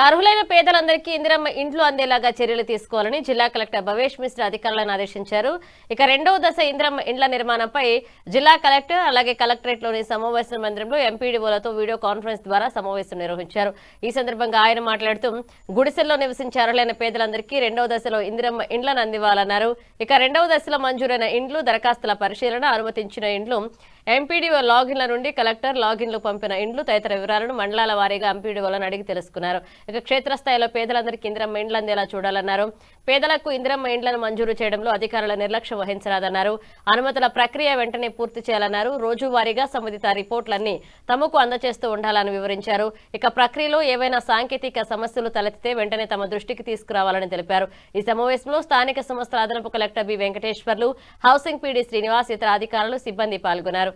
అర్హులైన పేదలందరికీ ఇందిరమ్మ ఇండ్లు అందేలాగా చర్యలు తీసుకోవాలని జిల్లా కలెక్టర్ భవేష్ మిశ్రా అధికారులను ఆదేశించారు. ఇక రెండవ దశ ఇందిరమ్మ ఇండ్ల నిర్మాణంపై జిల్లా కలెక్టర్ అలాగే కలెక్టరేట్లోని సమావేశ మందిరంలో ఎంపీడీఓలతో వీడియో కాన్ఫరెన్స్ ద్వారా సమావేశం నిర్వహించారు. ఈ సందర్భంగా ఆయన మాట్లాడుతూ గుడిసెల్లో నివసించే అర్హులైన పేదలందరికీ రెండవ దశలో ఇందిరమ్మ ఇండ్లను అందివ్వాలన్నారు. ఇక రెండవ దశలో మంజూరైన ఇండ్లు, దరఖాస్తుల పరిశీలన, అనుమతించిన ఇండ్లు, ఎంపీడీఓ లాగిన్ల నుండి కలెక్టర్ లాగిన్లు పంపిన ఇండ్లు తదితర వివరాలను మండలాల వారీగా ఎంపీడీఓలను అడిగి తెలుసుకున్నారు. ఇక క్షేత్రస్థాయిలో పేదలందరికీ ఇందిరమ్మ ఇండ్లు అందేలా చూడాలన్నారు. పేదలకు ఇందిరమ్మ ఇండ్లను మంజూరు చేయడంలో అధికారుల నిర్లక్ష్యం వహించరాదన్నారు. అనుమతుల ప్రక్రియ వెంటనే పూర్తి చేయాలన్నారు. రోజువారీగా సంబంధిత రిపోర్టులన్నీ తమకు అందజేస్తూ ఉండాలని వివరించారు. ఇక ప్రక్రియలో ఏవైనా సాంకేతిక సమస్యలు తలెత్తితే వెంటనే తమ దృష్టికి తీసుకురావాలని తెలిపారు. ఈ సమావేశంలో స్థానిక సంస్థల అదనపు collector B Venkateswarlu, housing PD Srinivas, ఇతర అధికారులు, సిబ్బంది పాల్గొన్నారు.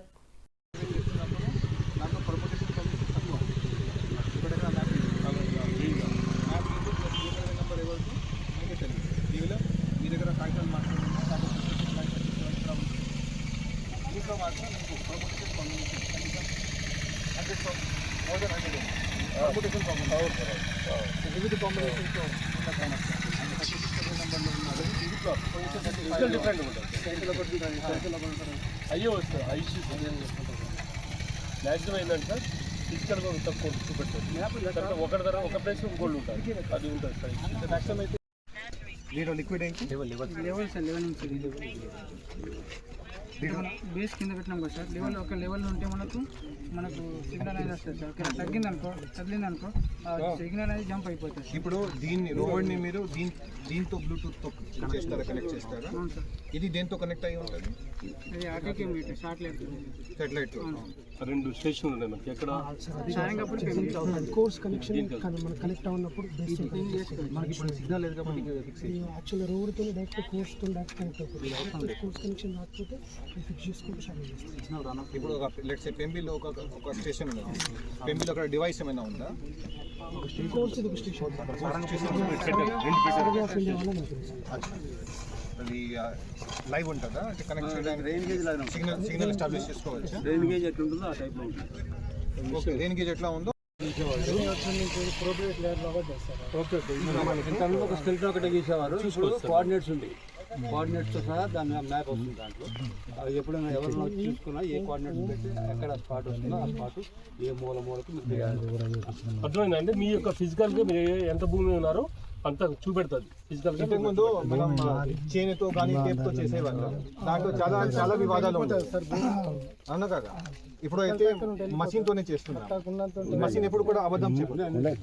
అయ్యో సార్ మ్యాక్సిమం ఏంటంటే సార్ ఫిజికల్గా తక్కువ చూపెట్టారు. ఒకటి ధర ఒక ప్లేస్ ఇంకోళ్ళు ఉంటారు, అది ఉంటుంది సార్. మ్యాక్సిమం అయితే లిక్విడ్ ఏంటి లెవెల్ సార్, లెవెల్ నుంచి బేస్ కింద పెట్టినాం కదా సార్. లెవెల్ ఒక లెవెల్ ఉంటే మనకు సిగ్నల్ అనేది వస్తుంది సార్. తగ్గిందనుకో సిగ్నల్ అనేది జంప్ అయిపోతుంది. ఇప్పుడు దీన్ని రోడ్ని మీరు దీంతో బ్లూటూత్ తో కనెక్ట్ చేస్తారా? ఇది దేంతో కనెక్ట్ అయ్యి ఉంటుంది? అది ఆర్టీకే మీటర్, సాటిలైట్. రెండు స్టేషన్లు ఉన్నాయి మనకి. ఎక్కడ కోర్స్ కనెక్షన్ మనం కనెక్ట్ అవునప్పుడు మనకి సిగ్నల్ లేదు కాబట్టి యాక్చువల్ రోడ్తో డైరెక్ట్ కోర్స్తో డైరెక్ట్ కనెక్ట్ అవుతుంది. కోర్స్ కనెక్షన్ రాకపోతే ఫిక్స్ చేసుకుంటూ ఇప్పుడు లెట్స్ సే పెంబిలో ఒక స్టేషన్ ఉంది. పెంబిలో అక్కడ డివైస్ ఏమైనా ఉందా? కోర్స్ ఇది ఒక స్టేషన్ అది లైవ్ ఉంటుందా? అంటే కనెక్ట్ సిగ్నల్ ఎస్టాబ్లిష్ చేసుకోవచ్చు. రెయిన్ గేజ్ ఎట్లా ఉందో ఒక స్కెల్టన్ ఒకటి గీసేవారు. ఇప్పుడు కోఆర్డినేట్స్ ఉంది, కోఆర్డినేట్స్తో సహా దాని మ్యాప్ వస్తుంది. దాంట్లో అది ఎప్పుడైనా ఎవరైనా చూసుకున్నా ఏ కోఆర్డినేట్స్ పెట్టి ఎక్కడ స్పాట్ వస్తుందో ఆ స్పాట్ ఏ మూలకి మీరు చేయాలి. అర్థమైందంటే మీ యొక్క ఫిజికల్గా మీరు ఎంత భూమి ఉన్నారో అంత చూపెడుతుంది. ఫిజికల్గా ముందు మనం చేనుతో కానీ టేప్తో చేసేవాళ్ళం. దాంట్లో చాలా వివాదాలు ఉంటాయి అవునా కదా? ఇప్పుడు అయితే మషిన్తోనే చేస్తున్నాం. మషిన్ ఎప్పుడు కూడా అబద్ధం చెప్పదు.